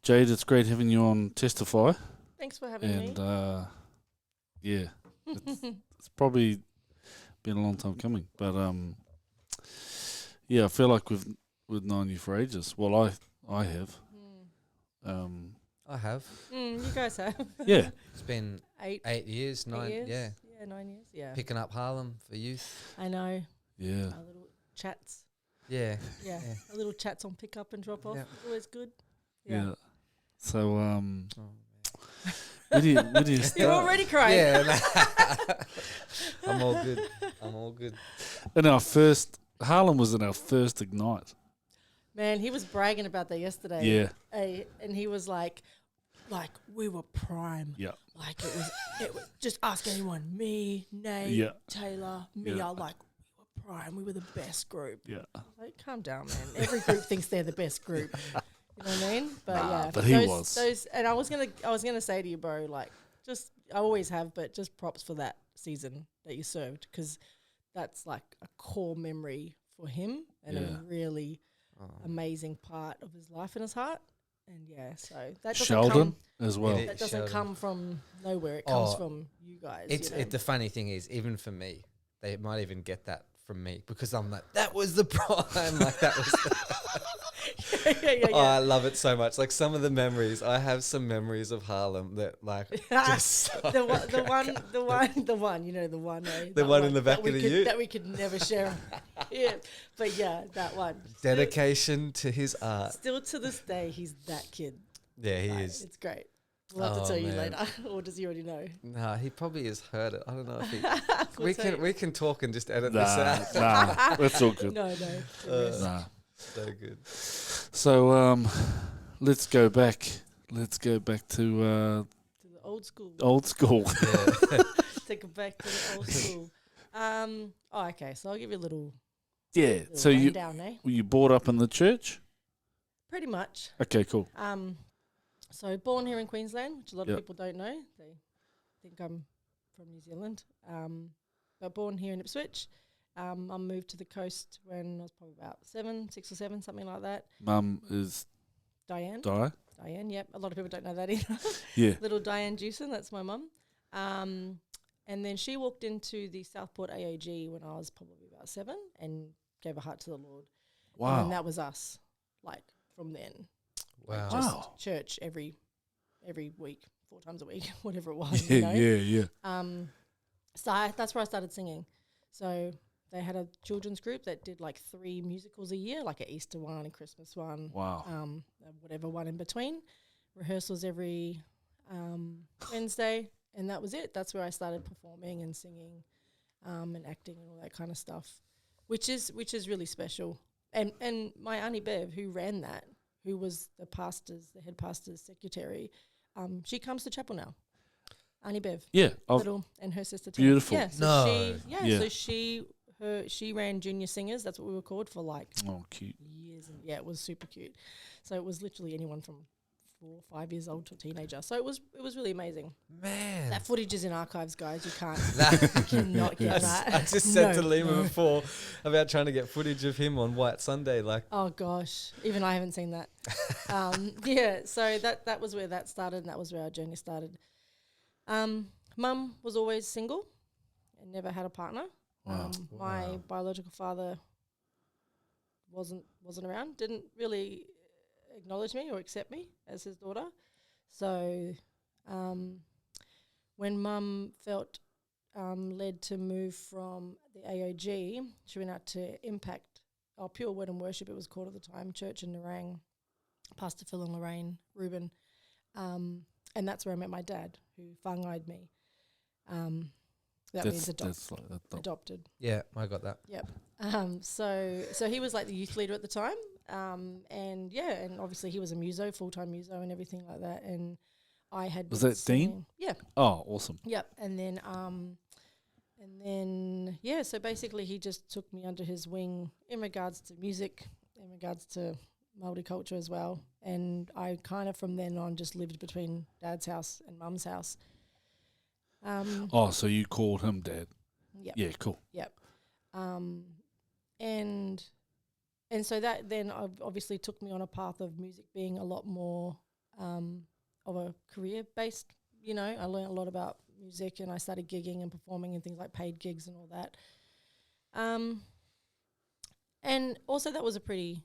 Jade, it's great having you on Testify. Thanks for having me. And yeah, it's probably been a long time coming, but yeah, I feel like we've known you for ages. Well, I have. I have. You guys have. Yeah, It's been 8 8 years, 9, years. yeah. Yeah, 9 years. Yeah. Picking up Harlem for youth. I know. yeah. Our little chats. Yeah. Yeah. Yeah. A little chats on pick up and drop off. Yeah. Always good. Yeah. So Oh, where do you You're start? already crying. yeah. I'm all good. I'm all good. In our Harlem was in our first Ignite. Man, he was bragging about that yesterday. Yeah. And he was like we were prime. Yeah. Like it was just ask anyone. Me, Nate, Yeah. Taylor, me. Yeah. I like we were prime. We were the best group. Yeah. Like, calm down, man. Every group thinks they're the best group. You know what I mean? But yeah, but he was. Those, and I was gonna say to you, bro, like, just I always have, but just props for that season that you served, because that's like a core memory for him and a really amazing part of his life and his heart. And yeah, so that doesn't Sheldon as well. that doesn't Sheldon. come from nowhere. It comes from you guys. It's you know? the funny thing is, even for me, they might even get that from me because I'm like, that was the prime. Like that was. yeah. Oh, I love it so much. Like some of the memories, I have some memories of Harlem that like just the one, you know, the one. The one in the back of the ute? that we could never share. Yeah, but yeah, that one. dedication to his art. Still to this day, he's that kid. Yeah, he Like, is. It's great. We'll have Oh, to tell you man. later, or does he already know? Nah, he probably has heard it. I don't know if he. We'll tell you. we can talk and just edit this out. Nah, that's all good. No. Nah. So good. So let's go back. Let's go back to To the old school. old school. Yeah. Take it back to the old school. Okay. So I'll give you a little Yeah. So you rundown, eh? were you brought up in the church? Pretty much. Okay, cool. So born here in Queensland, which a lot Yep. of people don't know. They think I'm from New Zealand. But born here in Ipswich. I moved to the coast when I was probably about 6 or 7, something like that. Mum is Diane. Di. Yep. A lot of people don't know that either. Yeah. Little Diane Jewson, that's my mum. And then she walked into the Southport AOG when I was probably about 7 and gave her heart to the Lord. Wow. And that was us, like, from then. Wow. Just Wow. church every week, 4 times a week, whatever it was. Yeah, you know? yeah. So that's where I started singing. So they had a children's group that did like 3 musicals a year, like an Easter one, a Christmas one, Wow. whatever one in between. Rehearsals every Wednesday, and that was it. That's where I started performing and singing, and acting and all that kind of stuff, which is really special. And my auntie Bev, who ran that, who was the head pastor's secretary, she comes to chapel now. Auntie Bev, Yeah. and her sister Tina. Beautiful. Yeah, so No. Yeah. so she ran Junior Singers. That's what we were called for like Oh, cute. years, and yeah, it was super cute. So it was literally anyone from 4 or 5 years old to a teenager. So it was really amazing. Man. That footage is in archives, guys. You can't, That- you cannot get that. I just said to No. Lima before about trying to get footage of him on White Sunday. Like, Oh gosh, even I haven't seen that. Yeah, so that was where that started, and that was where our journey started. Mum was always single and never had a partner. Wow. My Wow. biological father wasn't around, didn't really acknowledge me or accept me as his daughter. So when Mum felt led to move from the AOG, she went out to Impact, Pure Word and Worship it was called at the time, church in Nerang, Pastor Phil and Lorraine Rubin. And that's where I met my dad, who whāngai me. That means adopted. yeah, I got that. Yep. So he was like the youth leader at the time. And obviously he was a muso, full-time muso and everything like that. And I had Was been that Dean? singing. Yeah. Oh, awesome. Yep. And then so basically he just took me under his wing in regards to music, in regards to Māori culture as well. And I kind of from then on just lived between Dad's house and Mum's house. Oh, so you called him Dad? Yep. Yeah, cool. Yep. And so that then obviously took me on a path of music being a lot more of a career-based, I learned a lot about music, and I started gigging and performing and things like paid gigs and all that. And also that was a pretty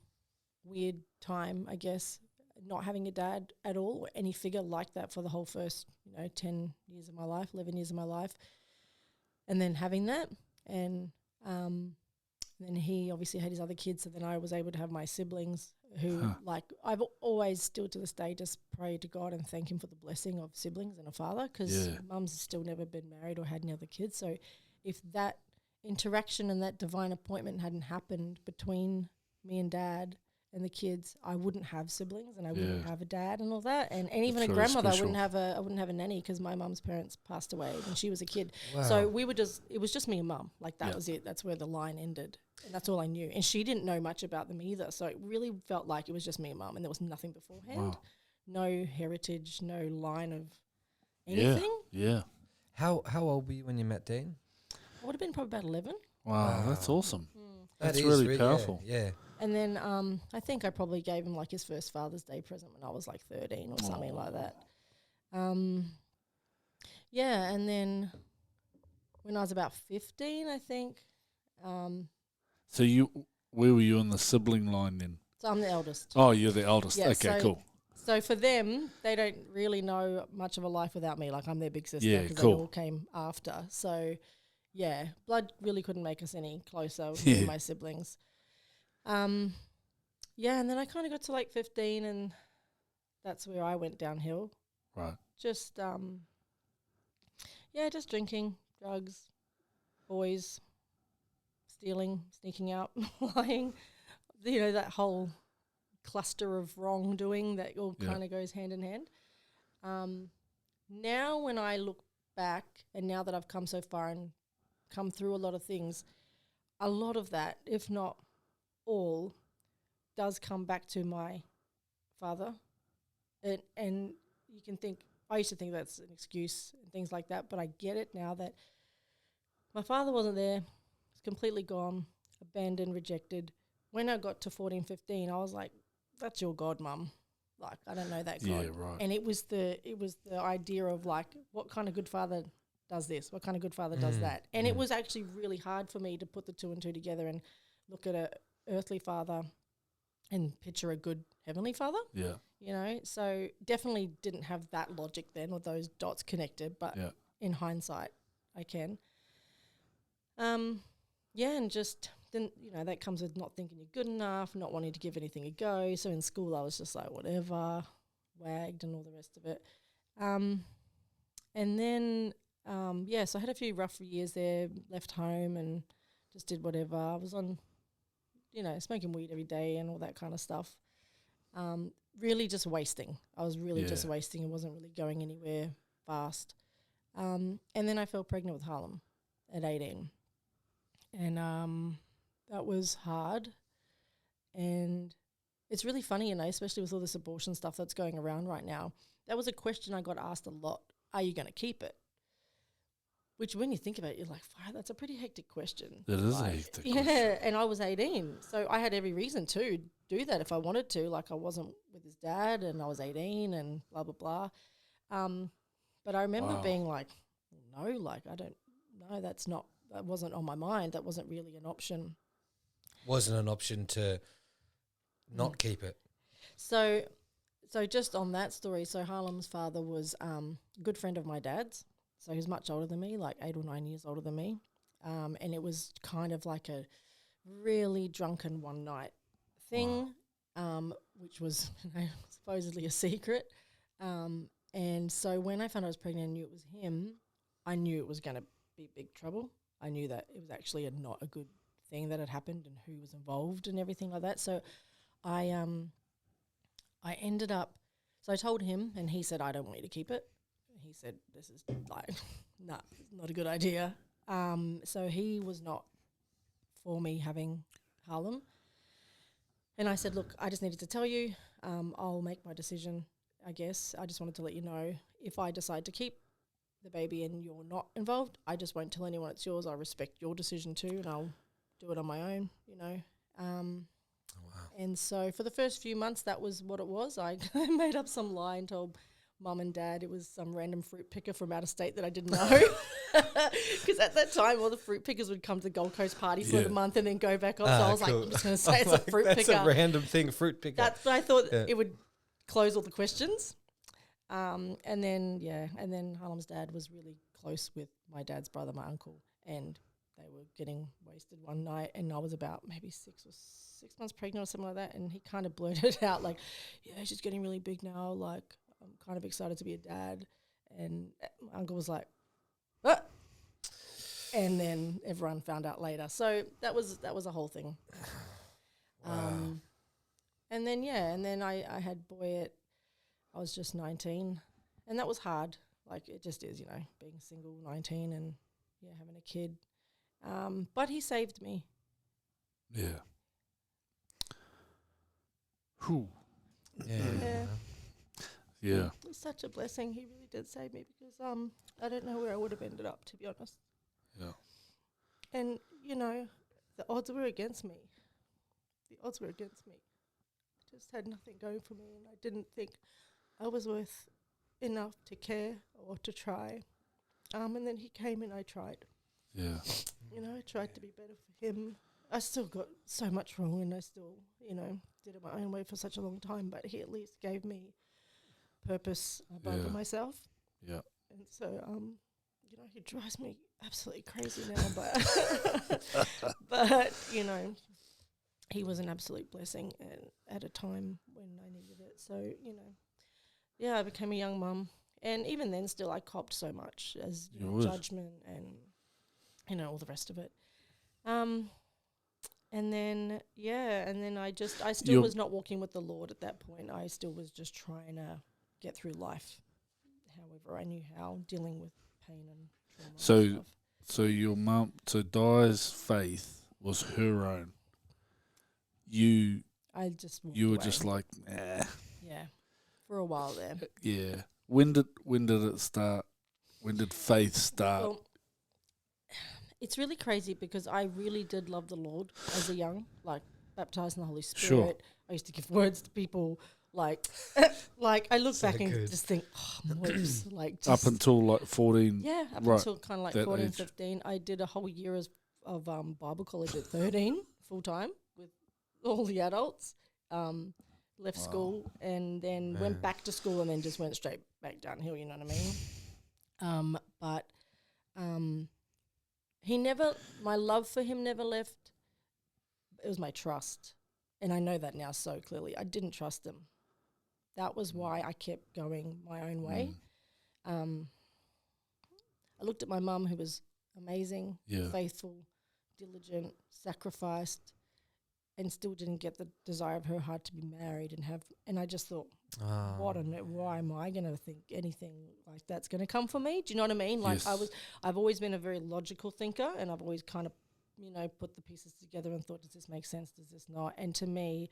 weird time, I guess, not having a dad at all or any figure like that for the whole first, 10 years of my life, 11 years of my life. And then having that, and then he obviously had his other kids, so then I was able to have my siblings who, I've always still to this day just pray to God and thank him for the blessing of siblings and a father, because mum's still never been married or had any other kids. So if that interaction and that divine appointment hadn't happened between me and dad and the kids, I wouldn't have siblings and I wouldn't have a dad and all that, and even a grandmother. I wouldn't have a nanny because my mum's parents passed away when she was a kid. Wow. So it was just me and mum. Like that was it. That's where the line ended, and that's all I knew. And she didn't know much about them either. So it really felt like it was just me and mum, and there was nothing beforehand. Wow. No heritage, no line of anything. Yeah. How old were you when you met Dean? I would have been probably about 11. Wow, that's awesome. That That's really powerful. Yeah. And then I think I probably gave him like his first Father's Day present when I was like 13 or something like that. And then when I was about 15, I think. So where were you on the sibling line then? So I'm the eldest. Oh, you're the eldest. Yeah, okay, cool. So for them, they don't really know much of a life without me. Like I'm their big sister because they all came after. So yeah, blood really couldn't make us any closer with me and my siblings. And then I kind of got to like 15, and that's where I went downhill. Right. Just just drinking, drugs, boys, stealing, sneaking out, lying. That whole cluster of wrongdoing that all kind of goes hand in hand. Now when I look back, and now that I've come so far and come through a lot of things, a lot of that, if not all, does come back to my father. And you can think, I used to think that's an excuse and things like that, but I get it now that my father wasn't there. He's completely gone, abandoned, rejected. When I got to 14, 15, I was like, that's your God, Mum. Like, I don't know that God. Yeah, right. And it was the idea of like, what kind of good father does this? What kind of good father does that? And it was actually really hard for me to put the two and two together and look at a earthly father and picture a good heavenly father. Yeah. So definitely didn't have that logic then or those dots connected, but in hindsight, I can. And just didn't, that comes with not thinking you're good enough, not wanting to give anything a go. So in school, I was just like, whatever, wagged and all the rest of it. And then, so I had a few rough years there, left home and just did whatever. I was on, smoking weed every day and all that kind of stuff. Really just wasting. I was really just wasting. It wasn't really going anywhere fast. And then I fell pregnant with Harlem at 18. And that was hard. And it's really funny, especially with all this abortion stuff that's going around right now. That was a question I got asked a lot. Are you going to keep it? Which when you think about it, you're like, wow, that's a pretty hectic question. It is a hectic question. Yeah, and I was 18. So I had every reason to do that if I wanted to. Like I wasn't with his dad and I was 18 and blah, blah, blah. But I remember being like, no, like I don't know, that wasn't on my mind. That wasn't really an option. Wasn't an option to not keep it. So just on that story, so Harlem's father was a good friend of my dad's. So he's much older than me, like 8 or 9 years older than me. And it was kind of like a really drunken one night thing, which was supposedly a secret. And so when I found I was pregnant and knew it was him, I knew it was going to be big trouble. I knew that it was actually not a good thing that had happened and who was involved and everything like that. So I ended up, so I told him and he said, I don't want you to keep it. He said, this is like, nah, not a good idea. So he was not for me having Harlem. And I said, look, I just needed to tell you, I'll make my decision, I guess. I just wanted to let you know if I decide to keep the baby and you're not involved, I just won't tell anyone it's yours. I respect your decision too and I'll do it on my own, And so for the first few months, that was what it was. I made up some lie and told mum and dad it was some random fruit picker from out of state that I didn't know. Because at that time, all the fruit pickers would come to the Gold Coast parties for the month and then go back off. So I was like, I'm just going to say it's a fruit That's picker. a random thing, fruit picker. But I thought it would close all the questions. And then Harlem's dad was really close with my dad's brother, my uncle, and they were getting wasted one night, and I was about maybe 6 months pregnant or something like that, and he kind of blurted out like, yeah, she's getting really big now, like I'm kind of excited to be a dad. And my uncle was like, what? And then everyone found out later. So that was a whole thing. Wow. And then I had Boy at, I was just 19, and that was hard. Like it just is, being single, 19, and having a kid. But he saved me. Yeah. Whew. Yeah. Yeah. It was such a blessing. He really did save me because I don't know where I would have ended up, to be honest. Yeah. And, the odds were against me. I just had nothing going for me, and I didn't think I was worth enough to care or to try. And then he came and I tried. Yeah. I tried to be better for him. I still got so much wrong, and I still, did it my own way for such a long time, but he at least gave me purpose above myself. Yeah. And so, he drives me absolutely crazy now, but he was an absolute blessing at a time when I needed it. So, I became a young mum. And even then still I copped so much as judgment and, all the rest of it. And then I still was not walking with the Lord at that point. I still was just trying to get through life, however I knew how, dealing with pain and trauma and stuff. So your mum, Di's faith was her own. You were just like, nah. Yeah, for a while there. Yeah. When did it start? When did faith start? Well, it's really crazy because I really did love the Lord as a young, baptized in the Holy Spirit. Sure. I used to give words to people, like I look So back and good. just think, my lips, Up until 14. yeah, up right, until kind of that 14, age. 15. I did a whole year of Bible college at 13, full time with all the adults. Left school and then went back to school and then just went straight back downhill, you know what I mean? But my love for him never left. It was my trust. And I know that now so clearly. I didn't trust him. That was why I kept going my own way. I looked at my mum, who was amazing, faithful, diligent, sacrificed, and still didn't get the desire of her heart to be married and I just thought, why am I going to think anything like that's going to come for me? Do you know what I mean? Like I've always been a very logical thinker, and I've always kind of, put the pieces together and thought, does this make sense? Does this not? And to me,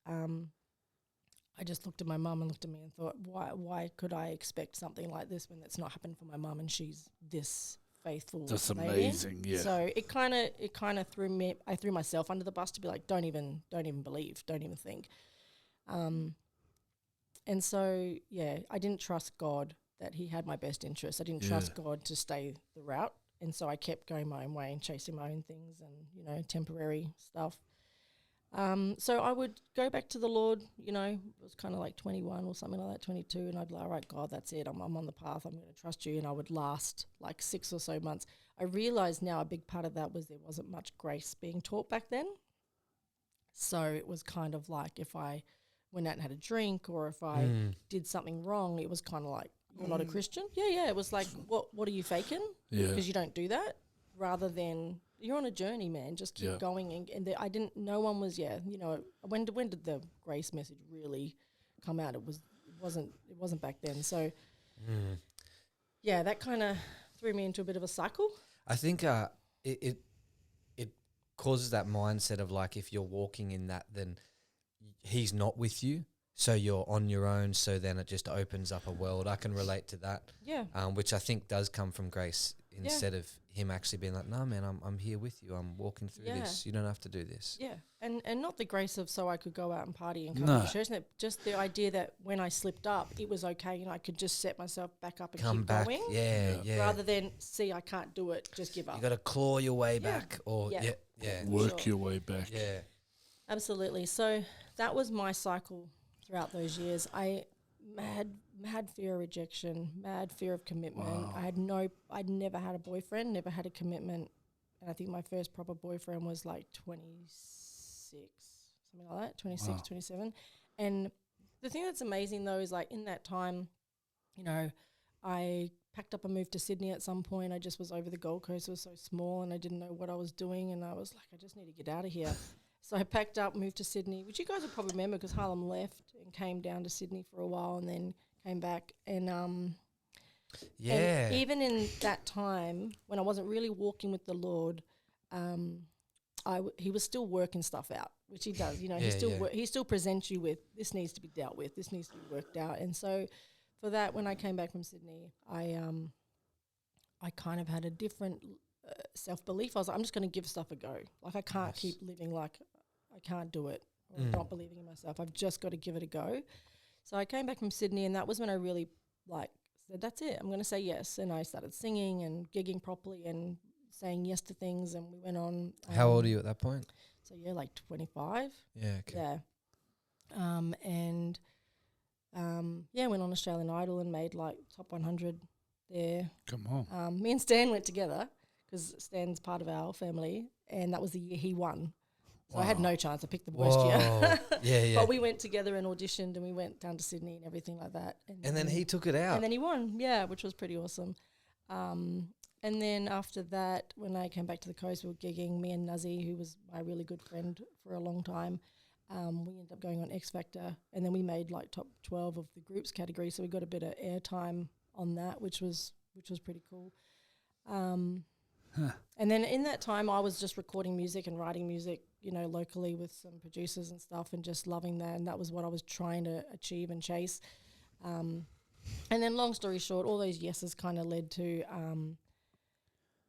I just looked at my mum and looked at me and thought, why could I expect something like this when that's not happened for my mum and she's this faithful That's lady? amazing, yeah. So it kind of I threw myself under the bus to be like, don't even believe, don't even think. And so, I didn't trust God that he had my best interest. I didn't trust God to stay the route. And so I kept going my own way and chasing my own things and, temporary stuff. So I would go back to the Lord, it was kind of like 21 or something like that, 22. And I'd be like, all right, God, that's it. I'm on the path. I'm going to trust you. And I would last like 6 or so months. I realize now a big part of that was there wasn't much grace being taught back then. So it was kind of like if I went out and had a drink or if I did something wrong, it was kind of like, you're not a Christian? Yeah. It was like, what are you faking? Yeah. Because you don't do that, rather than you're on a journey, man. Just keep going. And no one was, when did the grace message really come out? It wasn't back then. So, that kind of threw me into a bit of a cycle. I think it causes that mindset of like, if you're walking in that, then he's not with you, so you're on your own. So then it just opens up a world. I can relate to that. Yeah. Which I think does come from grace instead of him actually being like, no, man, I'm here with you. I'm walking through this. You don't have to do this. Yeah. And not the grace of so I could go out and party and come to church. Just the idea that when I slipped up, it was okay. I could just set myself back up and keep going. Yeah. Rather than, see, I can't do it, just give up. You got to claw your way back or work your way back. Yeah. Absolutely. So that was my cycle throughout those years. I had mad fear of rejection, mad fear of commitment. Wow. I'd never had a boyfriend, never had a commitment. And I think my first proper boyfriend was like 26, something like that, 26, 27. And the thing that's amazing though is like in that time, I packed up and moved to Sydney at some point. I just was over the Gold Coast. It was so small and I didn't know what I was doing. And I was like, I just need to get out of here. So I packed up, moved to Sydney, which you guys will probably remember because Harlem left and came down to Sydney for a while and then came back. And and even in that time when I wasn't really walking with the Lord, he was still working stuff out, which he does. He still presents you with, this needs to be dealt with, this needs to be worked out. And so for that, when I came back from Sydney, I kind of had a different self-belief. I was like, I'm just going to give stuff a go. Like I can't keep living like I can't do it or not believing in myself. I've just got to give it a go. So I came back from Sydney and that was when I really said, that's it. I'm going to say yes. And I started singing and gigging properly and saying yes to things. And we went on. How old are you at that point? So like 25. Yeah. Okay. Yeah. Went on Australian Idol and made like top 100 there. Come on. Me and Stan went together because Stan's part of our family and that was the year he won. So I had no chance. I picked the worst year. Yeah. But we went together and auditioned and we went down to Sydney and everything like that. And then he took it out. And then he won, which was pretty awesome. And then after that, when I came back to the coast, we were gigging. Me and Nuzzy, who was my really good friend for a long time, we ended up going on X Factor. And then we made like top 12 of the groups category. So we got a bit of airtime on that, which was pretty cool. And then in that time, I was just recording music and writing music, locally with some producers and stuff and just loving that. And that was what I was trying to achieve and chase. And then long story short, all those yeses kind of led to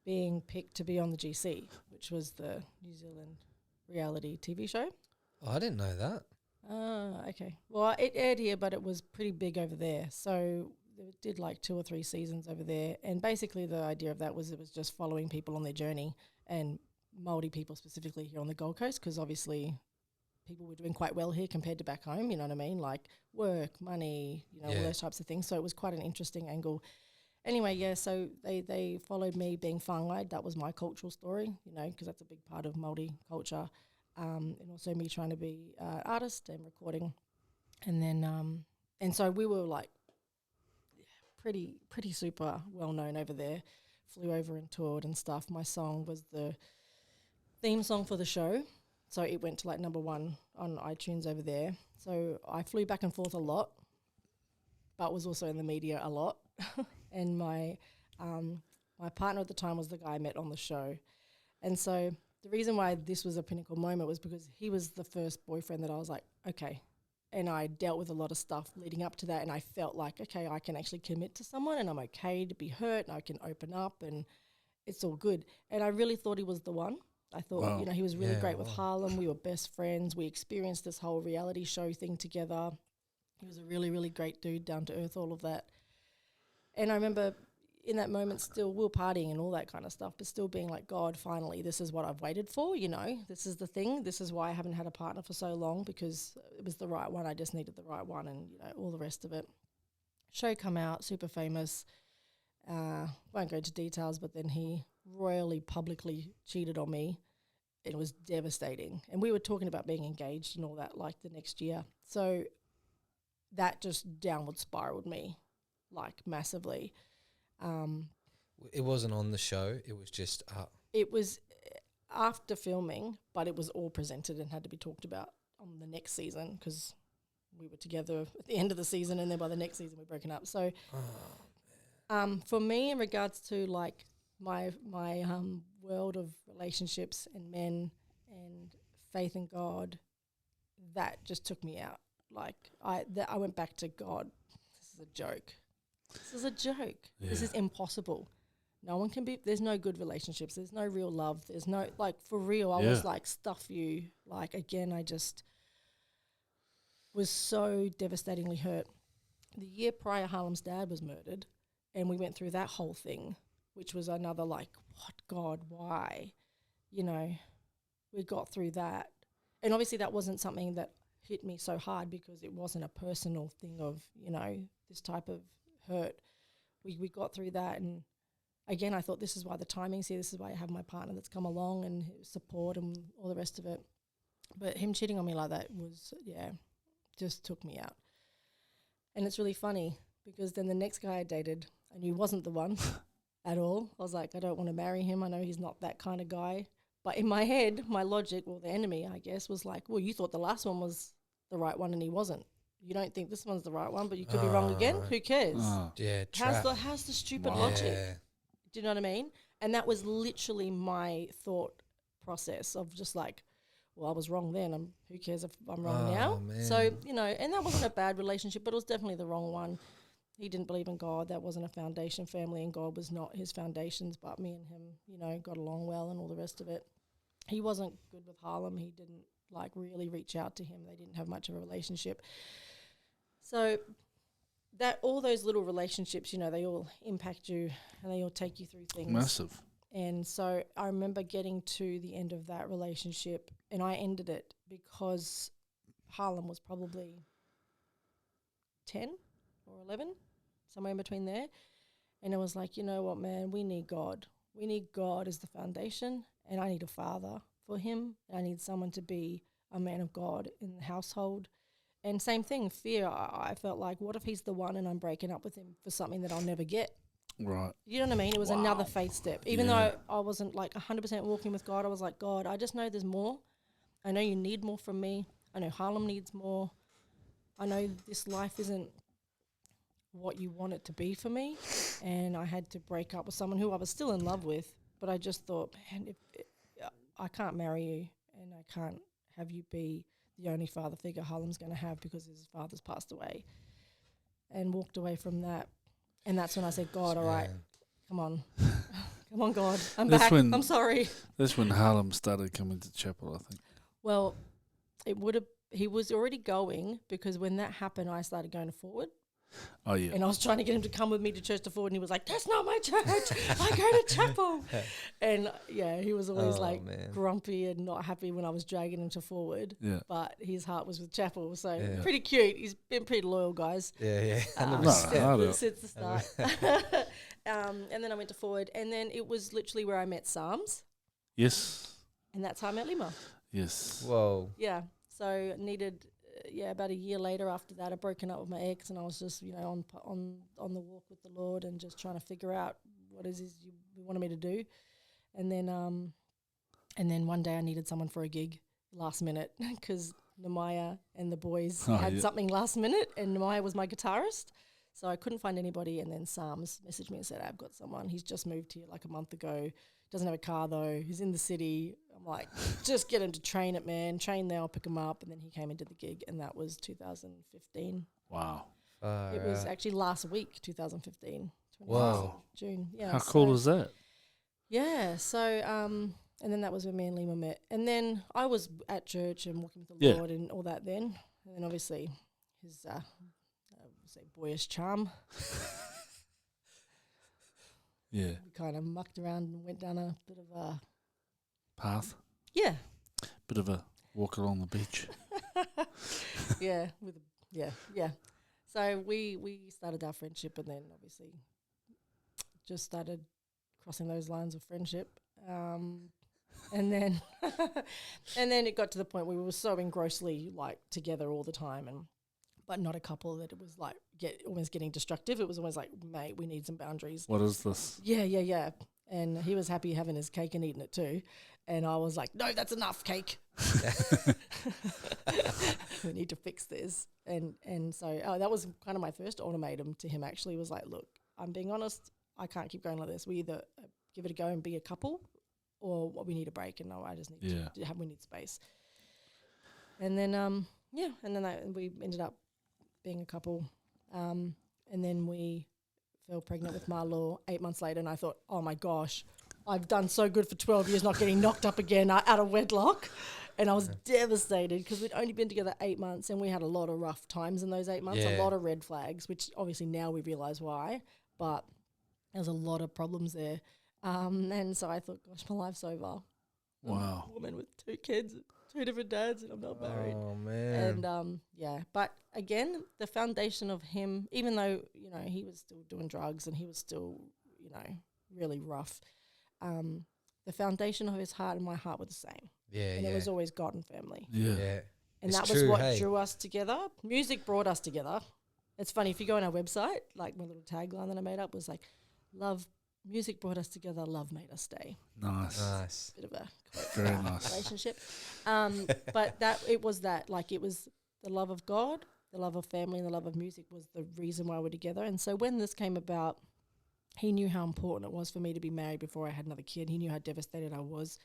being picked to be on the GC, which was the New Zealand reality TV show. Oh, I didn't know that. Okay. Well, it aired here, but it was pretty big over there. So it did like 2 or 3 seasons over there. And basically the idea of that was it was just following people on their journey and Māori people specifically here on the Gold Coast because obviously people were doing quite well here compared to back home, you know what I mean? Like work, money, all those types of things. So it was quite an interesting angle. Anyway, so they followed me being whāngai. That was my cultural story, because that's a big part of Māori culture. And also me trying to be an artist and recording. And then, and so we were like, pretty super well known over there. Flew over and toured and stuff. My song was the theme song for the show, so it went to like number 1 on iTunes over there. So I flew back and forth a lot, but was also in the media a lot. And my partner at the time was the guy I met on the show, and so the reason why this was a pinnacle moment was because he was the first boyfriend that I was like, okay. And I dealt with a lot of stuff leading up to that, and I felt like, okay, I can actually commit to someone and I'm okay to be hurt and I can open up and it's all good. And I really thought he was the one. I thought, he was really great with Harlem. We were best friends. We experienced this whole reality show thing together. He was a really, really great dude, down to earth, all of that. And I remember in that moment still, we were partying and all that kind of stuff, but still being like, God, finally, this is what I've waited for, this is the thing. This is why I haven't had a partner for so long, because it was the right one. I just needed the right one and, all the rest of it. Show come out, super famous. Won't go into details, but then he royally, publicly cheated on me. It was devastating. And we were talking about being engaged and all that like the next year. So that just downward spiraled me like massively. It wasn't on the show. It was just... It was after filming, but it was all presented and had to be talked about on the next season because we were together at the end of the season and then by the next season we're broken up. So for me, in regards to like my world of relationships and men and faith in God, that just took me out. Like I went back to God. This is a joke. This is a joke. Yeah. This is impossible. no one can be, there's no good relationships. There's no real love. There's no, like, for real, I was like, stuff you. Like, again, I just was so devastatingly hurt. The year prior, Harlem's dad was murdered, and we went through that whole thing, which was another, like, what, God, why? You know, we got through that. And obviously that wasn't something that hit me so hard because it wasn't a personal thing of, you know, this type of hurt. We got through that, and again, I thought this is why the timing's here. This is why I have my partner that's come along and support and all the rest of it. But him cheating on me like that was, just took me out. And it's really funny because then the next guy I dated, I knew wasn't the one at all. I was like, I don't want to marry him. I know he's not that kind of guy. But in my head, my logic, well, the enemy, I guess, was like, well, you thought the last one was the right one and he wasn't. You don't think this one's the right one, but you could be wrong again. Right. Who cares? Yeah, how's the stupid logic? Do you know what I mean? And that was literally my thought process of just like, well, I was wrong then. Who cares if I'm wrong now? Man. So, you know, and that wasn't a bad relationship, but it was definitely the wrong one. He didn't believe in God. That wasn't a foundation family, and God was not his foundations, but me and him, you know, got along well and all the rest of it. He wasn't good with Harlem. He didn't, like, really reach out to him. They didn't have much of a relationship. So that all those little relationships, you know, they all impact you and they all take you through things. Massive. And so I remember getting to the end of that relationship, and I ended it because Harlem was probably 10 or 11, somewhere in between there. And it was like, you know what, man, we need God. We need God as the foundation, and I need a father for him. I need someone to be a man of God in the household. And same thing, fear. I felt like, what if he's the one and I'm breaking up with him for something that I'll never get? Right. You know what I mean? It was another faith step. Even though I wasn't like 100% walking with God, I was like, God, I just know there's more. I know you need more from me. I know Harlem needs more. I know this life isn't what you want it to be for me. And I had to break up with someone who I was still in love with, but I just thought, man, I can't marry you and I can't have you be the only father figure Harlem's going to have because his father's passed away. And walked away from that. And that's when I said, God, all right, come on. Come on, God. I'm back. I'm sorry. That's when Harlem started coming to chapel, I think. Well, he was already going because when that happened, I started going to Forward. Oh, yeah. And I was trying to get him to come with me to church to Forward, and he was like, that's not my church. I go to chapel. And, he was always grumpy and not happy when I was dragging him to Forward. Yeah. But his heart was with chapel. So pretty cute. He's been pretty loyal, guys. Yeah. Since the start. And then I went to Forward. And then it was literally where I met Psalms. Yes. And that's how I met Lima. Yes. Whoa. Yeah. So needed... about a year later after that, I'd broken up with my ex, and I was just, you know, on the walk with the Lord and just trying to figure out what is this you wanted me to do. And then one day I needed someone for a gig last minute because Namaya and the boys had something last minute, and Namaya was my guitarist. So I couldn't find anybody, and then Psalms messaged me and said, I've got someone. He's just moved here like a month ago. Doesn't have a car though. He's in the city. I'm like, just get him to train it, man. Train there, I'll pick him up. And then he came into the gig, and that was 2015. Wow. It was actually last week, 2015. Wow. June. Yeah. How cool is that? Yeah. So, and then that was when me and Lima met. And then I was at church and walking with the Lord and all that then. And then obviously his, boyish charm. Yeah. We kind of mucked around and went down a bit of a path. Yeah. Bit of a walk along the beach. Yeah. So we started our friendship, and then obviously just started crossing those lines of friendship. And then and then it got to the point where we were so engrossly like together all the time, but not a couple that it was like almost getting destructive. It was always like, mate, we need some boundaries. What is this? Yeah. And he was happy having his cake and eating it too. And I was like, no, that's enough cake. We need to fix this. And so that was kind of my first ultimatum to him actually, was like, look, I'm being honest. I can't keep going like this. We either give it a go and be a couple, or we need a break. And no, I just need we need space. And then, we ended up being a couple. And then we fell pregnant with Marlo 8 months later, and I thought, oh my gosh, I've done so good for 12 years not getting knocked up again out of wedlock. And I was devastated because we'd only been together 8 months and we had a lot of rough times in those 8 months, a lot of red flags, which obviously now we realise why, but there's a lot of problems there. And so I thought, gosh, my life's over. Wow. I'm a woman with 2 kids, 2 different dads, and I'm not married. Oh, man. And, but again, the foundation of him, even though, you know, he was still doing drugs and he was still, you know, really rough, the foundation of his heart and my heart were the same. Yeah, and it was always God and family. Yeah. And it's that true, was what drew us together. Music brought us together. It's funny, if you go on our website, like my little tagline that I made up was like, music brought us together, love made us stay. Nice. Bit of a very nice relationship. But it was the love of God, the love of family, and the love of music was the reason why we're together. And so when this came about, he knew how important it was for me to be married before I had another kid. He knew how devastated I was.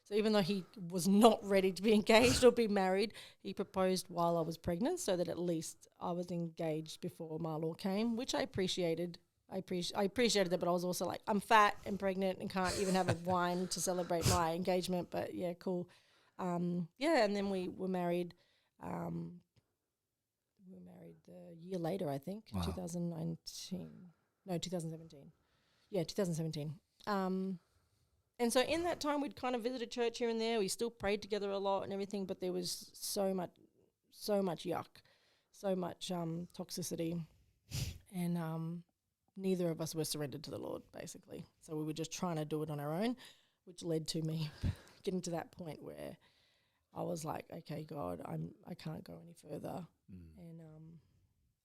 So even though he was not ready to be engaged or be married, he proposed while I was pregnant so that at least I was engaged before Marlo came, which I appreciated. I appreciated that, but I was also like, I'm fat and pregnant and can't even have a wine to celebrate my engagement. But yeah, cool. And then we were married. We were married the year later, I think, 2019. No, 2017. Yeah, 2017. And so in that time, we'd kind of visited church here and there. We still prayed together a lot and everything, but there was so much yuck, so much toxicity, and neither of us were surrendered to the Lord, basically. So we were just trying to do it on our own, which led to me getting to that point where I was like, okay, God, I can't go any further,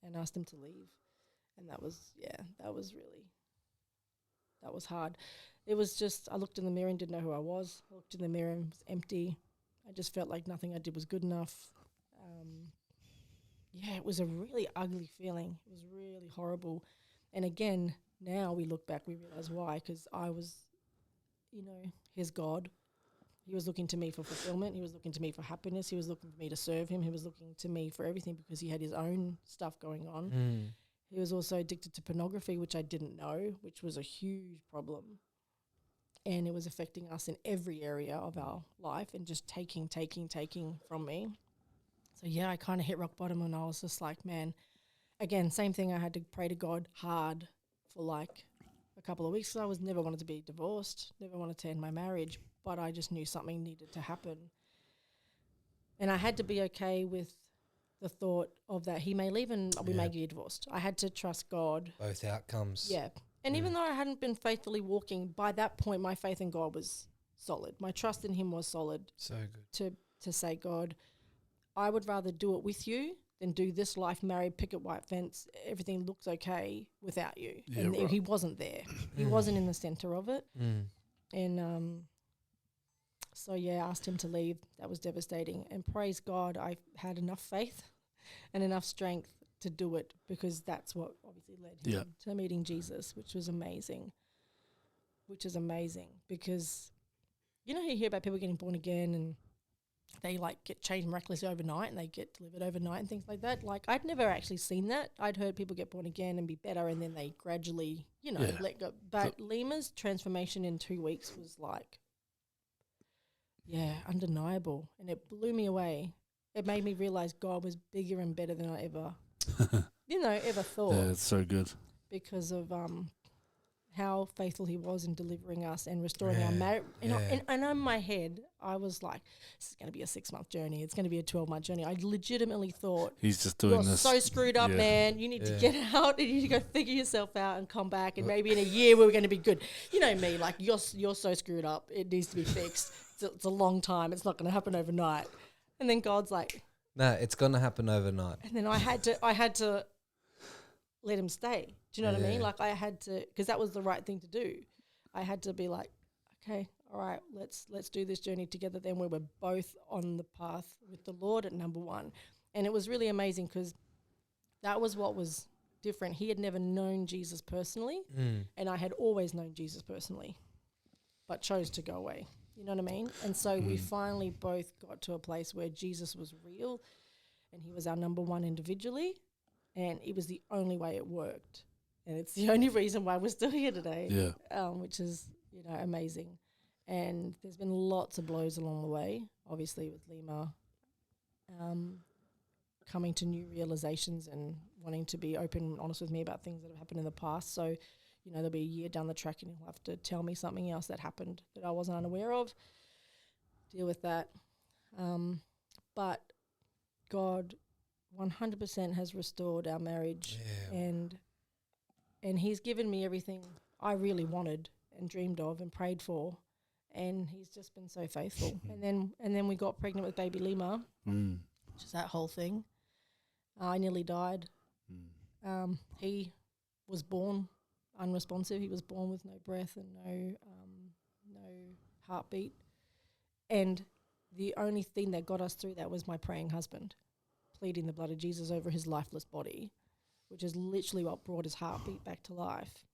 and asked him to leave. And that was hard. It was just, I looked in the mirror and didn't know who I was. I looked in the mirror and it was empty. I just felt like nothing I did was good enough. It was a really ugly feeling. It was really horrible. And again, now we look back, we realize why, because I was, his God. He was looking to me for fulfillment. He was looking to me for happiness. He was looking for me to serve him. He was looking to me for everything because he had his own stuff going on. He was also addicted to pornography, which I didn't know, which was a huge problem. And it was affecting us in every area of our life and just taking from me. So, I kind of hit rock bottom and I was just like, man, again, same thing. I had to pray to God hard for like a couple of weeks. I never wanted to be divorced, never wanted to end my marriage, but I just knew something needed to happen. And I had to be okay with the thought of that he may leave and we may get divorced. I had to trust God. Both outcomes. Yeah. And even though I hadn't been faithfully walking, by that point my faith in God was solid. My trust in him was solid. So good. To say, God, I would rather do it with you than do this life married, picket white fence, everything looks okay without you. Yeah, and right. He wasn't there. He wasn't in the center of it. And I asked him to leave. That was devastating. And praise God, I had enough faith and enough strength to do it because that's what obviously led him to meeting Jesus, which was amazing. Because, you hear about people getting born again and they like get changed miraculously overnight and they get delivered overnight and things like that. Like I'd never actually seen that. I'd heard people get born again and be better and then they gradually, let go. But Lima's transformation in 2 weeks was like, undeniable. And it blew me away. It made me realize God was bigger and better than I ever, ever thought. Yeah, it's so good. Because of how faithful he was in delivering us and restoring our marriage. And in my head, I was like, this is going to be a 6-month journey. It's going to be a 12-month journey. I legitimately thought, he's just doing this. So screwed up, man. You need to get out and you need to go figure yourself out and come back. And maybe in a year we're going to be good. You know me, like you're so screwed up. It needs to be fixed. It's a long time. It's not going to happen overnight. And then God's like, no, it's going to happen overnight. And then I had to let him stay. Do you know what I mean? Like I had to, because that was the right thing to do. I had to be like, okay, all right, let's do this journey together. Then we were both on the path with the Lord at number one. And it was really amazing because that was what was different. He had never known Jesus personally, and I had always known Jesus personally, but chose to go away. You know what I mean? And so we finally both got to a place where Jesus was real and he was our number one individually, and it was the only way it worked. and it's the only reason why we're still here today. Yeah. Which is, amazing. And there's been lots of blows along the way, obviously with Lima, coming to new realizations and wanting to be open and honest with me about things that have happened in the past. So, there'll be a year down the track and he'll have to tell me something else that happened that I wasn't unaware of. Deal with that. But God 100% has restored our marriage, and he's given me everything I really wanted and dreamed of and prayed for, and he's just been so faithful. and then we got pregnant with baby Lima, which is that whole thing. I nearly died. He was born unresponsive. He was born with no breath and no heartbeat, and the only thing that got us through that was my praying husband pleading the blood of Jesus over his lifeless body, which is literally what brought his heartbeat back to life.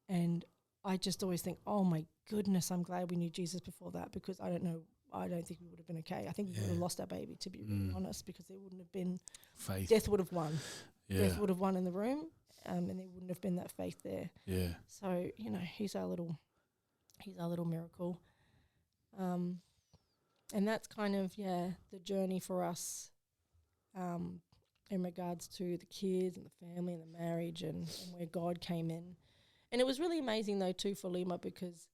And I just always think, oh my goodness, I'm glad we knew Jesus before that, because I don't think we would have been okay. I think we would have lost our baby, to be really honest, because there wouldn't have been faith. Death would have won. Yeah. Death would have won in the room, and there wouldn't have been that faith there. Yeah. So, he's our little miracle. And that's kind of, the journey for us in regards to the kids and the family and the marriage and where God came in. And it was really amazing, though, too, for Lima, because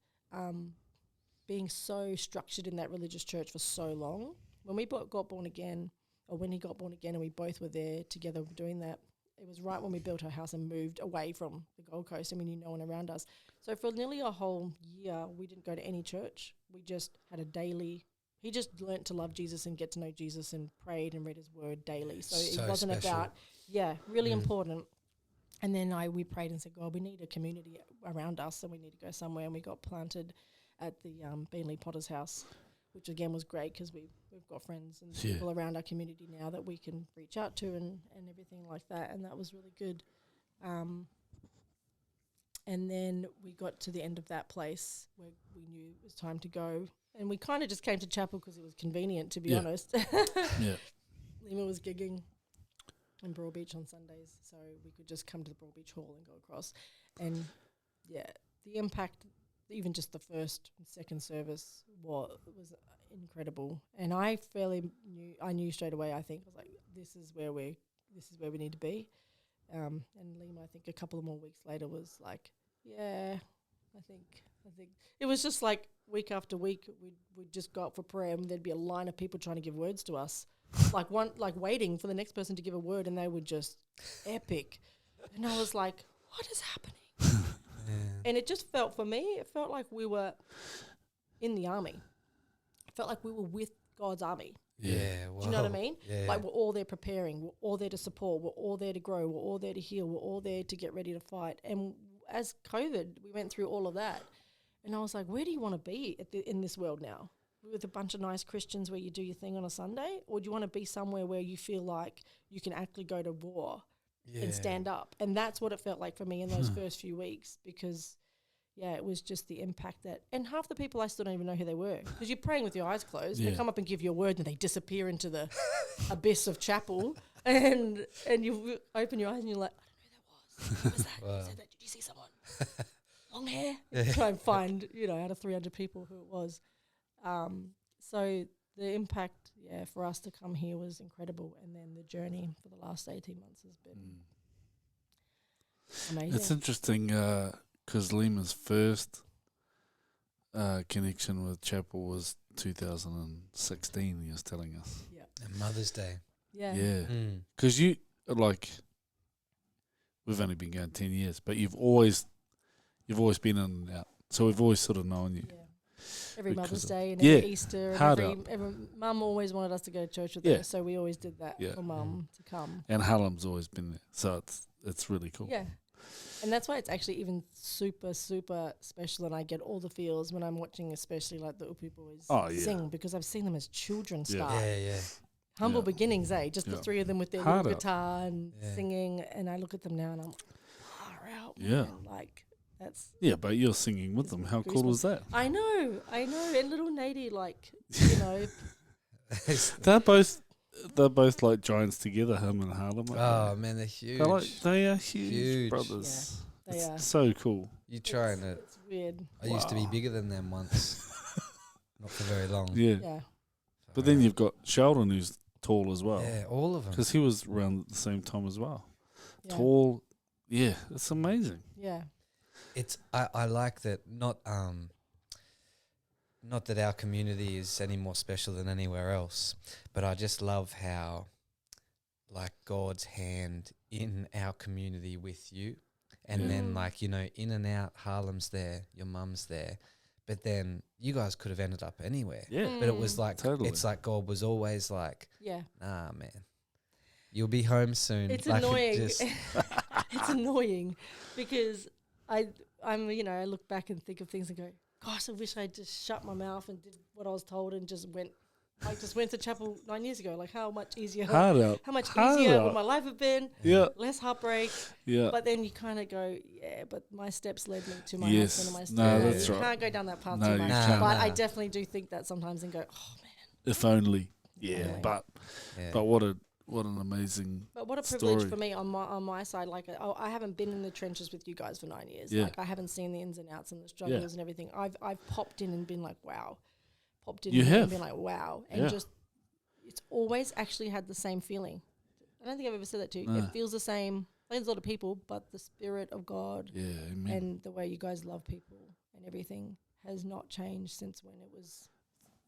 being so structured in that religious church for so long, when we got born again, or when he got born again and we both were there together doing that, it was right when we built our house and moved away from the Gold Coast and we knew no one around us. So for nearly a whole year, we didn't go to any church. We just had a daily... He just learnt to love Jesus and get to know Jesus and prayed and read his word daily. So it wasn't special. Really important. And then we prayed and said, God, we need a community around us and we need to go somewhere. And we got planted at the Beanley Potter's house, which again was great because we've got friends and people around our community now that we can reach out to and everything like that. And that was really good. And then we got to the end of that place where we knew it was time to go. And we kind of just came to chapel because it was convenient, to be honest. Lima was gigging in Broadbeach on Sundays, so we could just come to the Broadbeach Hall and go across. And, the impact, even just the first and second service was incredible. And I knew straight away, I think, I was like, this is where we need to be. And Lima, I think a couple of more weeks later was like, I think it was just like week after week we'd just go up for prayer and there'd be a line of people trying to give words to us, like waiting for the next person to give a word, and they were just epic. And I was like, what is happening? And it just felt, for me, it felt like we were in the army. It felt like we were with God's army. Yeah, wow. Do you know what I mean? Yeah. Like we're all there preparing, we're all there to support, we're all there to grow, we're all there to heal, we're all there to get ready to fight. And as COVID, we went through all of that. And I was like, where do you want to be in this world now? With a bunch of nice Christians where you do your thing on a Sunday? Or do you want to be somewhere where you feel like you can actually go to war and stand up? And that's what it felt like for me in those first few weeks, because, it was just the impact that... And half the people, I still don't even know who they were, because you're praying with your eyes closed. They come up and give you a word and they disappear into the abyss of chapel. And you open your eyes and you're like, I don't know who that was. Who was that? Wow. Who said that? Did you see someone? Long hair? Try and find, out of 300 people who it was. So the impact, for us to come here was incredible. And then the journey for the last 18 months has been amazing. It's interesting because Lima's first connection with chapel was 2016, he was telling us. Yeah. And Mother's Day. Yeah. Yeah. Because you, we've only been going 10 years, but you've always been in and out. So we've always sort of known you. Yeah. Every Mother's Day and Yeah. every Easter. And every Mum always wanted us to go to church with her, so we always did that for Mum to come. And Hallam's always been there. So it's really cool. Yeah. And that's why it's actually even super, super special, and I get all the feels when I'm watching, especially like the Upi boys sing, because I've seen them as children start. Yeah. Humble beginnings, Just the three of them with their little guitar and singing, and I look at them now and I'm like, far out, man. Like, that's... Yeah, but you're singing with them. How cool is that? I know. And little Nadie, like, They're both they're both like giants together, him and Harlem. Oh man, they're huge. They are huge brothers. Yeah, they are. So cool. You trying to? It's weird. I used to be bigger than them once. Not for very long. Yeah. But then you've got Sheldon, who's tall as well. Yeah, all of them. Because he was around at the same time as well. Yeah. Tall. Yeah, it's amazing. Yeah. It's I like that. Not that our community is any more special than anywhere else, but I just love how, like, God's hand in our community with you, and then like, you know, in and out, Harlem's there, your mum's there, but then you guys could have ended up anywhere. Yeah. But it was like, Totally. it's like God was always like, Yeah. nah, man, you'll be home soon. It's like annoying. It just, It's annoying because I'm, you know, I look back and think of things and go, gosh, I wish I just shut my mouth and did what I was told and just went to chapel 9 years ago. Like, how much easier would my life have been? Yeah. Less heartbreak. Yeah. But then you kind of go, yeah, but my steps led me to my Yes. husband and my No, stepdad. that's You right. can't go down that path No, too you much. can't. But Nah. I definitely do think that sometimes and go, oh, man. If only. Yeah. Yeah. But what an amazing But what a privilege story. for me on my side. Like, I haven't been in the trenches with you guys for 9 years. Yeah. Like, I haven't seen the ins and outs and the struggles and everything. I've popped in and been like, wow. Popped in You and have. been like, wow. And just, it's always actually had the same feeling. I don't think I've ever said that to you. No. It feels the same. There's a lot of people, but the spirit of God Amen. and the way you guys love people and everything has not changed since when it was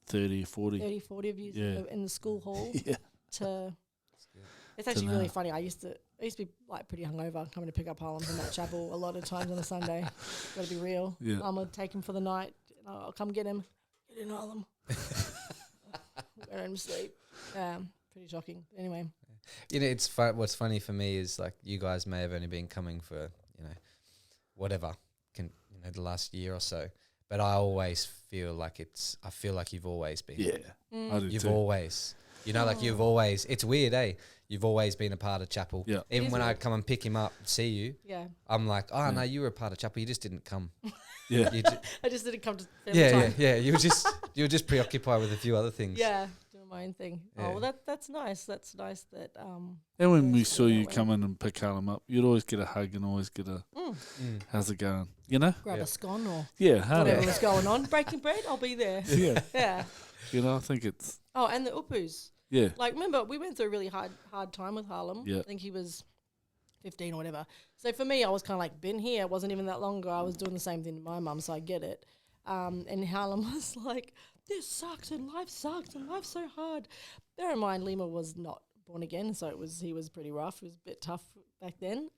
30, 40. 30, 40 of you in the school hall Yeah. to... It's actually really funny. I used to be like pretty hungover coming to pick up Harlem from that chapel a lot of times on a Sunday. Got to be real. Yeah. I'm gonna take him for the night. I'll come get him. Get in Harlem. Go home to sleep. Pretty shocking. But anyway, you know, it's fun. What's funny for me is like you guys may have only been coming for, you know, whatever, the last year or so. But I always feel like I feel like you've always been. Yeah. I do You've too. always, like you've always, it's weird, eh? You've always been a part of chapel. Yeah. Even when weird. I'd come and pick him up, see you, yeah. I'm like, oh no, you were a part of chapel. You just didn't come. Yeah. I just didn't come to family time. Yeah. You were just preoccupied with a few other things. Yeah, doing my own thing. Yeah. Oh, well, that's nice. That's nice that. And when we Yes, saw you that way. come in and pick Harlem up, you'd always get a hug and always get a, how's it going? You know? Grab Yeah. a scone or Yeah. Hard whatever was going on. Breaking bread, I'll be there. Yeah. Yeah. You know, I think it's, Oh, and the Upus. yeah. Like, remember, we went through a really hard time with Harlem. Yeah. I think he was 15 or whatever. So for me, I was kind of like, been here. It wasn't even that long ago. I was doing the same thing to my mum, so I get it. And Harlem was like, this sucks and life's so hard. Bear in mind, Lima was not born again, so he was pretty rough. It was a bit tough back then.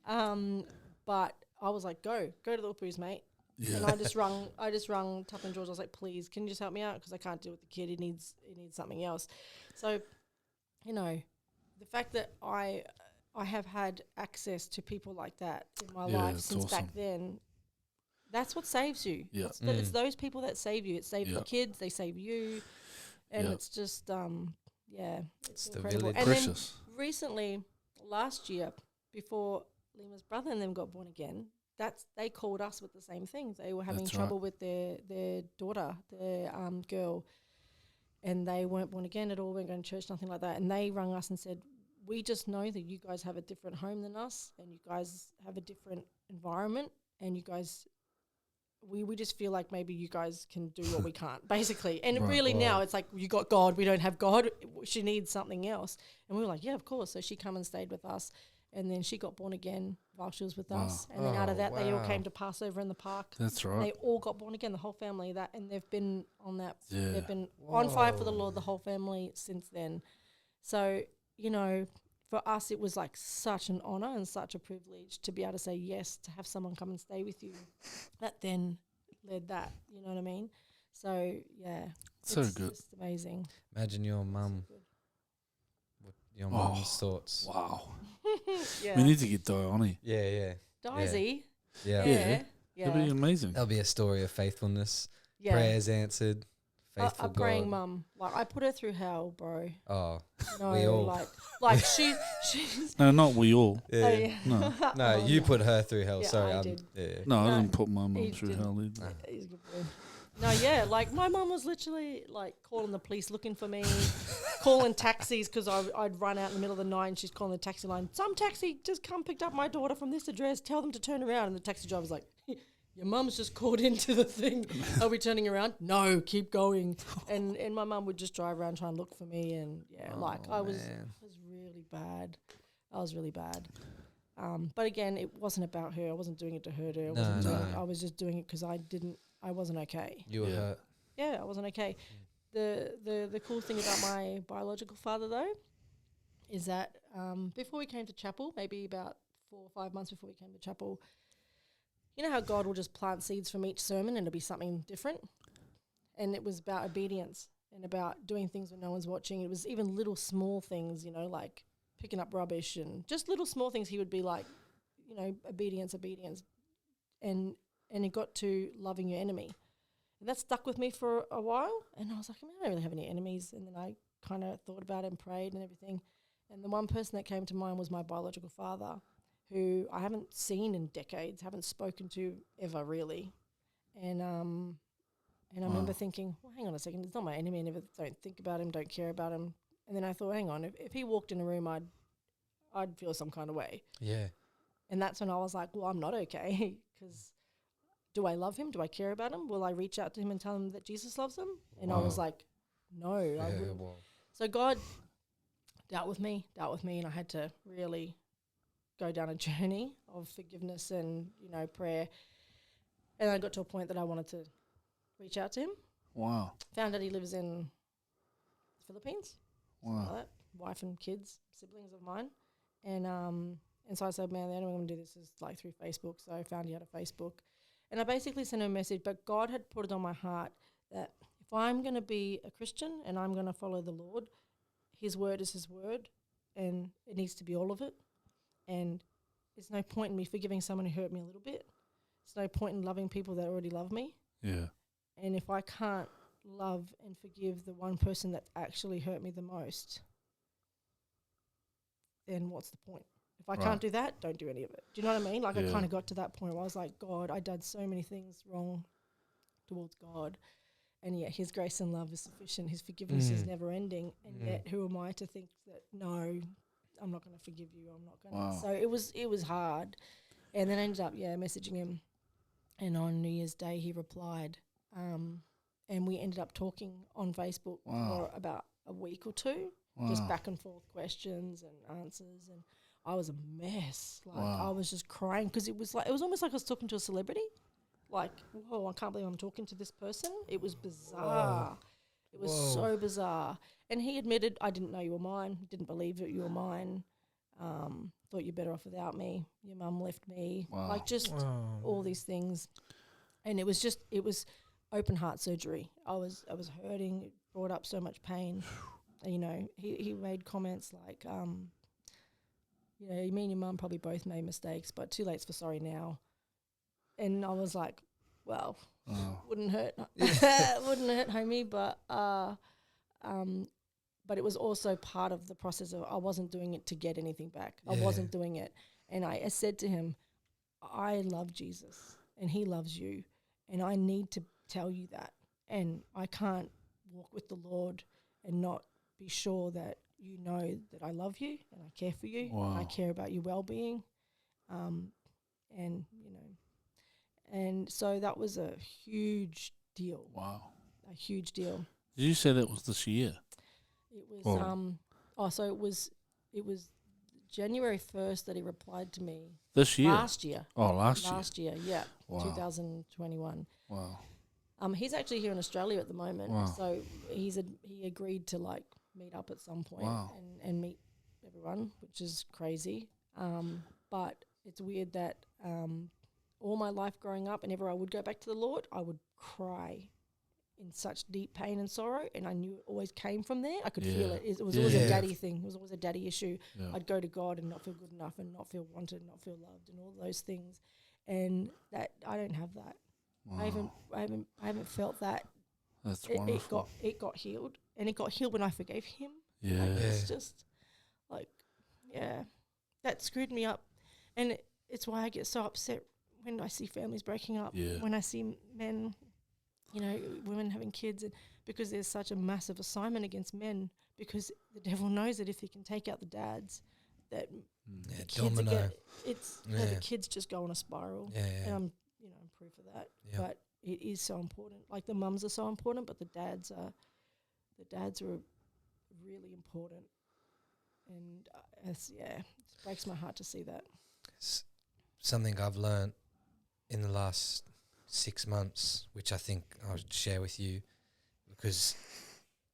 But I was like, go to the Upus, mate. Yeah. And I just rung Tuff and George. I was like, please, can you just help me out? Because I can't deal with the kid. He needs something else. So, you know, the fact that I have had access to people like that in my Yeah, life it's since awesome. back then, that's what saves you. Yeah. It's those people that save you. It saves Yeah. the kids. They save you. And Yeah. it's just, it's the incredible. village. And Precious. then recently, last year, before Lima's brother and them got born again, they called us with the same thing. They were having That's trouble with their daughter, their girl, and they weren't born again at all, weren't going to church, nothing like that. And they rang us and said, we just know that you guys have a different home than us and you guys have a different environment and you guys, we just feel like maybe you guys can do what we can't, basically. And Right. really now it's like, you got God, we don't have God, she needs something else. And we were like, yeah, of course. So she come and stayed with us. And then she got born again while she was with Wow. us. And then out of Oh, that, they all wow. came to Passover in the park. That's They right. all got born again, the whole family. And they've been on that. Yeah. They've been on fire for the Whoa. Lord, the whole family since then. So, you know, for us, it was like such an honor and such a privilege to be able to say yes, to have someone come and stay with you. That then led that, you know what I mean? So, yeah. So it's good. just amazing. Imagine your mum. So good. Your mum's thoughts. Wow. Yeah. We need to get Di on here. Yeah. Daisy. Yeah. Yeah. That'd be amazing. That'll be a story of faithfulness. Yeah. Prayers answered. Faithful A praying God. mum. Like, I put her through hell, bro. Oh. No, We all. like she's. No, not we all. Yeah. Oh, yeah. No. No, Oh, you no. put her through hell. Yeah, Sorry, I I'm. did. Yeah. No, I No, didn't put my mum he through didn't. hell either. No. He's a good boy. No, yeah, like my mum was literally like calling the police looking for me, calling taxis because I'd run out in the middle of the night and she's calling the taxi line. Some taxi just come picked up my daughter from this address. Tell them to turn around. And the taxi driver's like, your mum's just called into the thing. Are we turning around? No, keep going. And my mum would just drive around trying to look for me. And I was really bad. I was really bad. But again, it wasn't about her. I wasn't doing it to hurt her. I was just doing it because I wasn't okay. You were hurt. Yeah, I wasn't okay. The cool thing about my biological father, though, is that before we came to chapel, maybe about 4 or 5 months before we came to chapel, you know how God will just plant seeds from each sermon and it'll be something different? And it was about obedience and about doing things when no one's watching. It was even little small things, like picking up rubbish and just little small things. He would be like, obedience. And it got to loving your enemy. And that stuck with me for a while. And I was like, I don't really have any enemies. And then I kind of thought about it and prayed and everything. And the one person that came to mind was my biological father, who I haven't seen in decades, haven't spoken to ever really. And I remember thinking, well, hang on a second, he's not my enemy. I never don't think about him, don't care about him. And then I thought, hang on, if he walked in a room, I'd feel some kind of way. Yeah. And that's when I was like, well, I'm not okay because do I love him? Do I care about him? Will I reach out to him and tell him that Jesus loves him? And I was like, no, I wouldn't. Wow. So God dealt with me, and I had to really go down a journey of forgiveness and, prayer. And I got to a point that I wanted to reach out to him. Wow. Found out he lives in the Philippines. Wow. Like that. Wife and kids, siblings of mine. And so I said, man, the only way I'm going to do this is like through Facebook. So I found he had a Facebook. And I basically sent him a message, but God had put it on my heart that if I'm going to be a Christian and I'm going to follow the Lord, his word is his word and it needs to be all of it. And there's no point in me forgiving someone who hurt me a little bit. There's no point in loving people that already love me. Yeah. And if I can't love and forgive the one person that actually hurt me the most, then what's the point? If I can't do that, don't do any of it. Do you know what I mean? Like I kind of got to that point where I was like, God, I did so many things wrong towards God. And yet his grace and love is sufficient. His forgiveness is never ending. And yet who am I to think that, no, I'm not going to forgive you. I'm not going to. So it was hard. And then I ended up, messaging him. And on New Year's Day, he replied. And we ended up talking on Facebook for about a week or two, just back and forth questions and answers. And I was a mess. Like I was just crying because it was almost like I was talking to a celebrity. Like, whoa, I can't believe I'm talking to this person. It was bizarre. It was so bizarre. And he admitted, I didn't know you were mine. Didn't believe that you were mine. Thought you're better off without me. Your mum left me. Like just all these things. And it was open heart surgery. I was hurting. It brought up so much pain. He made comments like, me and your mum probably both made mistakes, but too late for sorry now. And I was like, well, wouldn't hurt, homie. But it was also part of the process of I wasn't doing it to get anything back. I wasn't doing it. And I said to him, I love Jesus and he loves you. And I need to tell you that. And I can't walk with the Lord and not be sure that you know that I love you and I care for you. And I care about your well-being. And so that was a huge deal. Wow. A huge deal. Did you say that was this year? It was, it was January 1st that he replied to me. This year? Last year. Oh, last year, yeah. Wow. 2021. Wow. He's actually here in Australia at the moment. Wow. So he agreed to like meet up at some point and meet everyone, which is crazy. But it's weird that all my life growing up, whenever I would go back to the Lord, I would cry in such deep pain and sorrow, and I knew it always came from there. I could feel it. It was always a daddy thing. It was always a daddy issue. Yeah. I'd go to God and not feel good enough and not feel wanted, not feel loved, and all those things. And that I don't have that. Wow. I haven't felt that. That's wonderful. It got healed, and it got healed when I forgave him. Yeah, it's just like, that screwed me up, and it's why I get so upset when I see families breaking up. Yeah. When I see men you know, women having kids, and because there's such a massive assignment against men, because the devil knows that if he can take out the dads, that the kids the kids just go on a spiral. And I'm proof of that. But it is so important. Like the mums are so important, but the dads are really important. And it breaks my heart to see that. Something I've learned in the last 6 months, which I think I'll share with you, because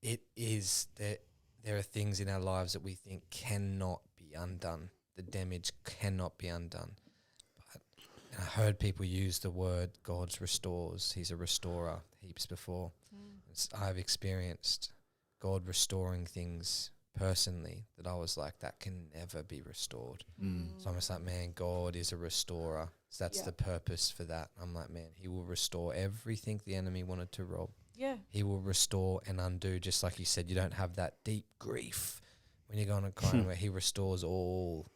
it is that there are things in our lives that we think cannot be undone. The damage cannot be undone. But I heard people use the word God restores. He's a restorer heaps before. I've experienced God restoring things personally that I was like, that can never be restored. So I'm just like, man, God is a restorer. So that's the purpose for that. I'm like, man, he will restore everything the enemy wanted to rob. Yeah. He will restore and undo, just like you said. You don't have that deep grief when you're going to crying where he restores all.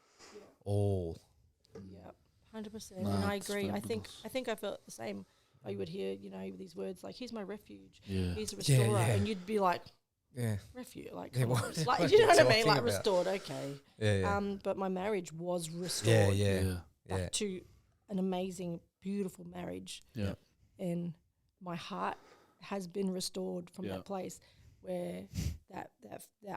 Yeah, 100%. And I agree. I think I felt the same. I would hear, these words like, he's my refuge. Yeah. He's a restorer. And you'd be like, refuge. Like, you know what I mean? Like, restored, okay. Yeah. But my marriage was restored. Back to an amazing, beautiful marriage. Yeah. And my heart has been restored from that place where that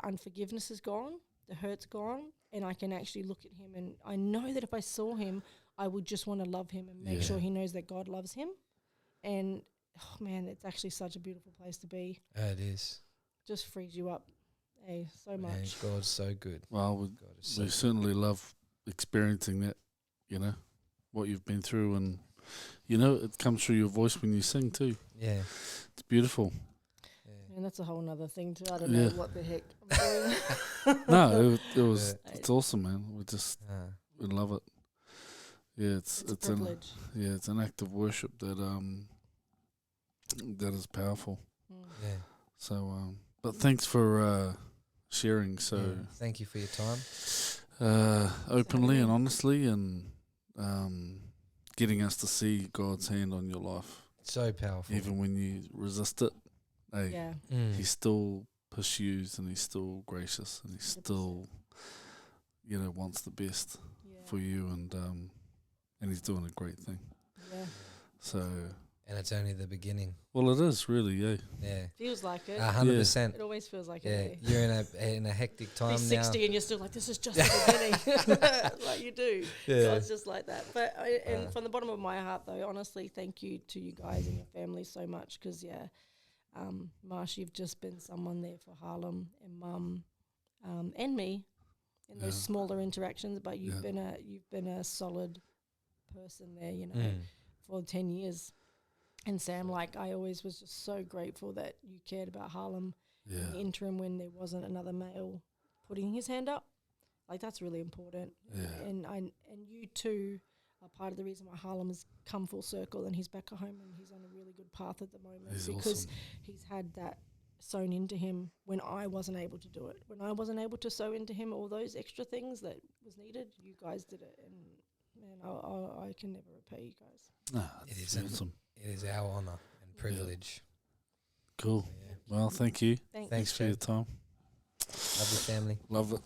unforgiveness is gone, the hurt's gone, and I can actually look at him, and I know that if I saw him, I would just want to love him and make sure he knows that God loves him. And oh man, it's actually such a beautiful place to be. It is. Just frees you up, so much. God's so good. Well, we certainly love experiencing that, what you've been through, and it comes through your voice when you sing too. Yeah, it's beautiful. And that's a whole nother thing too. I don't know what the heck I'm doing. No, it was. It's awesome, man. We love it. Yeah, it's a privilege. It's an act of worship that is powerful. Yeah. So, but thanks for sharing. So, thank you for your time. Openly and honestly, and getting us to see God's hand on your life. So powerful. Even when you resist it, he still pursues, and he's still gracious, and he still, wants the best for you, and he's doing a great thing. Yeah. So. And it's only the beginning. Well, it is really, Yeah. Feels like it. 100%. It always feels like it. Yeah, you're in a hectic time now. 60 and you're still like, this is just the beginning. Like you do. Yeah. So it's just like that. But from the bottom of my heart, though, honestly, thank you to you guys and your family so much, because, Marsh, you've just been someone there for Harlem and Mum and me in those smaller interactions. But you've been a solid person there, for 10 years. And Sam, like, I always was just so grateful that you cared about Harlem in the interim when there wasn't another male putting his hand up. Like, that's really important. Yeah. And you too are part of the reason why Harlem has come full circle and he's back at home and he's on a really good path at the moment, because he's had that sown into him when I wasn't able to do it. When I wasn't able to sow into him all those extra things that was needed, you guys did it. And man, I can never repay you guys. No, it is awesome. It is our honour and privilege. Cool. Well, thank you. Thanks for your time. Love your family. Love it.